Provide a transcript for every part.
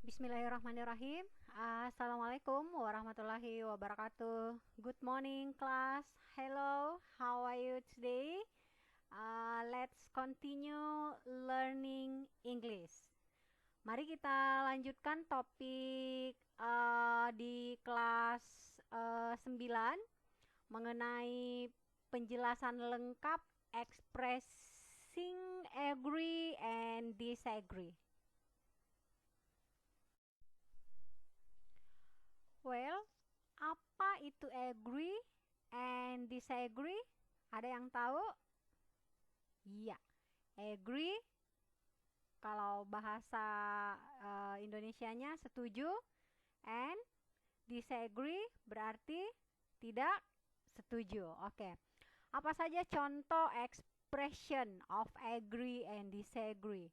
Bismillahirrahmanirrahim. Assalamualaikum warahmatullahi wabarakatuh. Good morning, class. Hello, how are you today? Let's continue learning English. Mari kita lanjutkan topik di kelas 9 mengenai penjelasan lengkap expressing agree and disagree. Well, apa itu agree and disagree? Ada yang tahu? Iya, agree kalau bahasa Indonesianya setuju, and disagree berarti tidak setuju. Oke. Apa saja contoh expression of agree and disagree?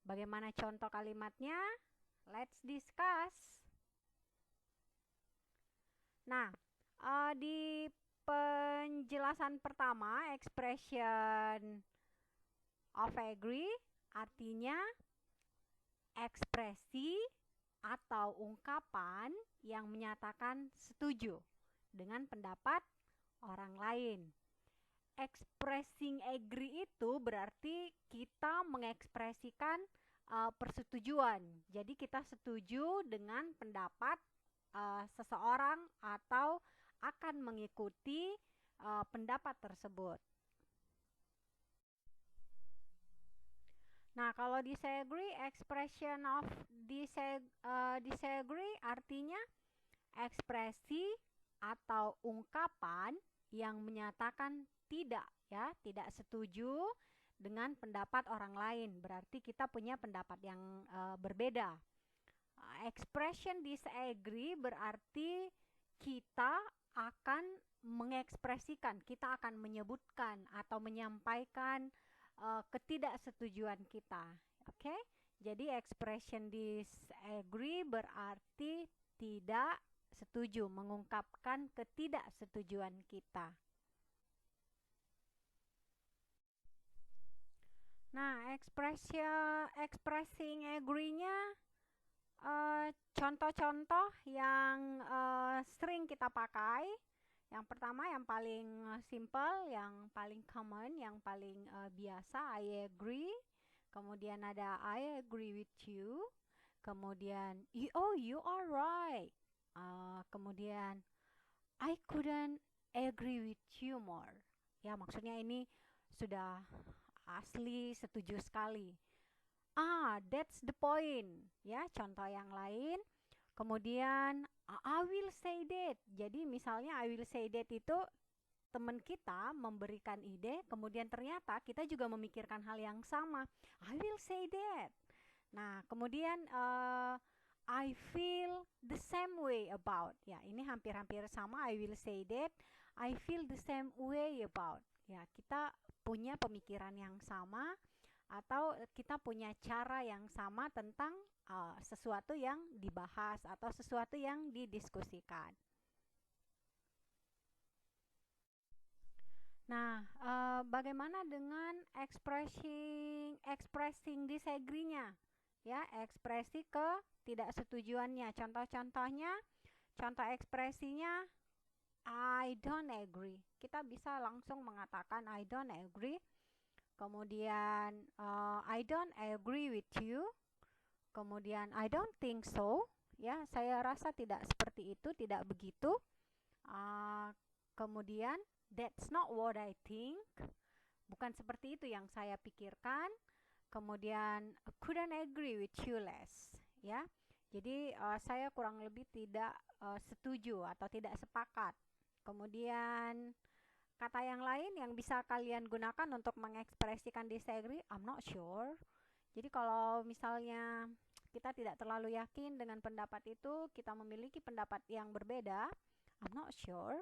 Bagaimana contoh kalimatnya? Let's discuss. Nah, di penjelasan pertama, expression of agree artinya ekspresi atau ungkapan yang menyatakan setuju dengan pendapat orang lain. Expressing agree itu berarti kita mengekspresikan persetujuan. Jadi kita setuju dengan pendapat seseorang atau akan mengikuti pendapat tersebut. Nah, kalau disagree, expression of disagree artinya ekspresi atau ungkapan yang menyatakan tidak, ya, tidak setuju dengan pendapat orang lain. Berarti kita punya pendapat yang berbeda. Expression disagree berarti kita akan mengekspresikan, kita akan menyebutkan atau menyampaikan ketidaksetujuan kita. Oke? Jadi expression disagree berarti tidak setuju, mengungkapkan ketidaksetujuan kita. Nah, expressing agree-nya contoh-contoh yang sering kita pakai. Yang pertama, yang paling simple, yang paling common, yang paling biasa, I agree. Kemudian ada I agree with you. Kemudian, oh, you are right. Kemudian, I couldn't agree with you more. Ya, maksudnya ini sudah asli setuju sekali. That's the point. Ya, contoh yang lain. Kemudian I will say that. Jadi misalnya I will say that itu teman kita memberikan ide, kemudian ternyata kita juga memikirkan hal yang sama. I will say that. Nah, kemudian I feel the same way about. Ya, ini hampir-hampir sama. I will say that. I feel the same way about. Ya, kita punya pemikiran yang sama atau kita punya cara yang sama tentang sesuatu yang dibahas atau sesuatu yang didiskusikan. Nah, bagaimana dengan expressing disagree-nya? Ya, ekspresi ketidaksetujuannya. Contoh-contohnya, contoh ekspresinya I don't agree. Kita bisa langsung mengatakan I don't agree. Kemudian I don't agree with you. Kemudian I don't think so. Ya, saya rasa tidak seperti itu, tidak begitu. Kemudian that's not what I think. Bukan seperti itu yang saya pikirkan. Kemudian couldn't agree with you less. Ya, jadi saya kurang lebih tidak setuju atau tidak sepakat. Kemudian kata yang lain yang bisa kalian gunakan untuk mengekspresikan disagree, I'm not sure. Jadi kalau misalnya kita tidak terlalu yakin dengan pendapat itu, kita memiliki pendapat yang berbeda, I'm not sure,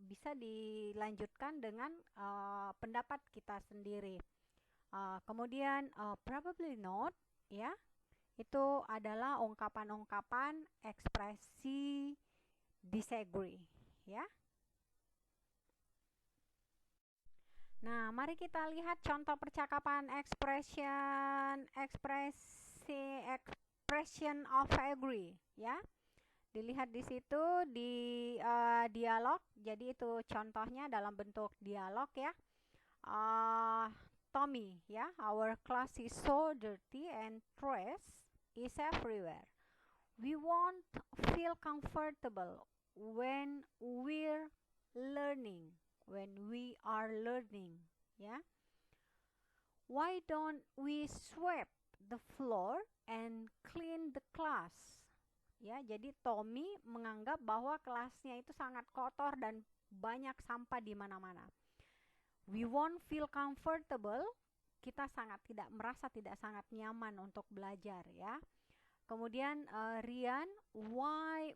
bisa dilanjutkan dengan pendapat kita sendiri. Kemudian probably not, ya, itu adalah ungkapan-ungkapan ekspresi disagree, ya. Nah, mari kita lihat contoh percakapan expression expression of agree, ya. Dilihat di situ di dialog. Jadi itu contohnya dalam bentuk dialog ya. Tommy, ya, our class is so dirty and trash is everywhere. We won't feel comfortable when we're learning, when we are learning, ya. Why don't we sweep the floor and clean the class? Ya, jadi Tommy menganggap bahwa kelasnya itu sangat kotor dan banyak sampah di mana-mana. We won't feel comfortable. Kita merasa tidak sangat nyaman untuk belajar, ya. Kemudian Rian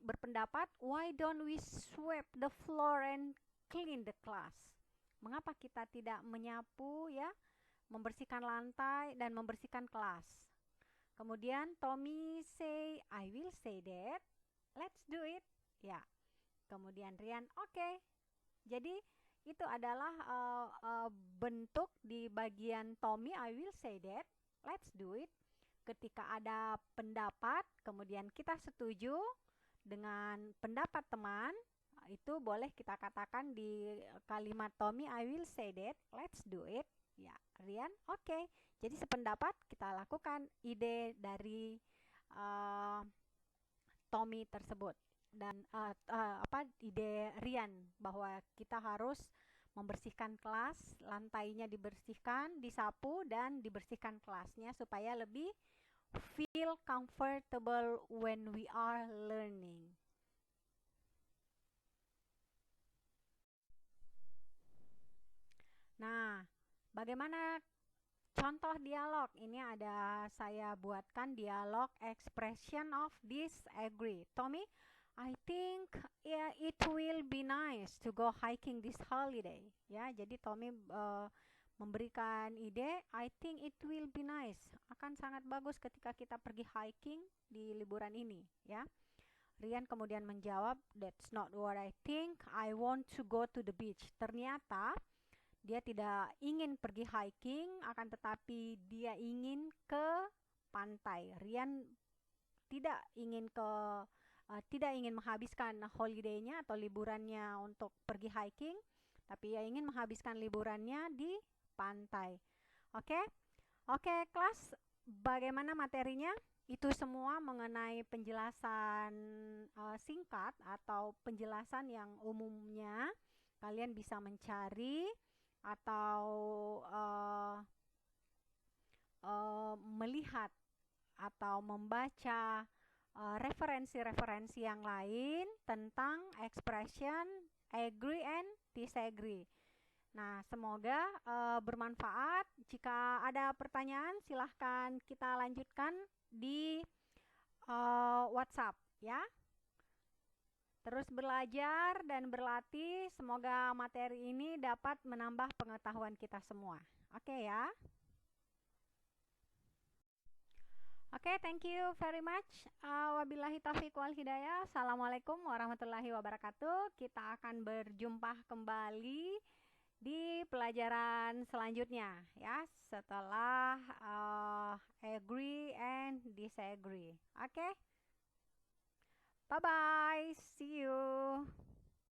berpendapat, why don't we sweep the floor and clean the class? Mengapa kita tidak menyapu, ya, membersihkan lantai dan membersihkan kelas? Kemudian Tommy say, I will say that. Let's do it. Ya. Kemudian Rian, oke. Jadi itu adalah bentuk di bagian Tommy, I will say that. Let's do it. Ketika ada pendapat, kemudian kita setuju dengan pendapat teman, itu boleh kita katakan di kalimat Tommy, I will say that. Let's do it. Ya, Rian, oke. Jadi sependapat kita lakukan ide dari Tommy tersebut. Dan ide Rian bahwa kita harus membersihkan kelas, lantainya dibersihkan, disapu, dan dibersihkan kelasnya supaya lebih feel comfortable when we are learning. Nah, bagaimana contoh dialog? Ini ada saya buatkan dialog expression of disagree. Tommy, I think it will be nice to go hiking this holiday. Ya, jadi Tommy memberikan ide, I think it will be nice. Akan sangat bagus ketika kita pergi hiking di liburan ini, ya. Rian kemudian menjawab, that's not what I think. I want to go to the beach. Ternyata dia tidak ingin pergi hiking, akan tetapi dia ingin ke pantai. Rian tidak ingin menghabiskan holiday-nya atau liburannya untuk pergi hiking, tapi ia ingin menghabiskan liburannya di pantai. Oke, kelas, bagaimana materinya? Itu semua mengenai penjelasan singkat atau penjelasan yang umumnya kalian bisa mencari atau melihat atau membaca referensi-referensi yang lain tentang expression agree and disagree. Nah, semoga bermanfaat. Jika ada pertanyaan, silahkan kita lanjutkan di WhatsApp, ya. Terus belajar dan berlatih. Semoga materi ini dapat menambah pengetahuan kita semua. Oke, ya. Oke, thank you very much. Wabillahi taufiq wal hidayah. Assalamualaikum warahmatullahi wabarakatuh. Kita akan berjumpa kembali di pelajaran selanjutnya, ya, setelah agree and disagree. Oke, bye bye, see you.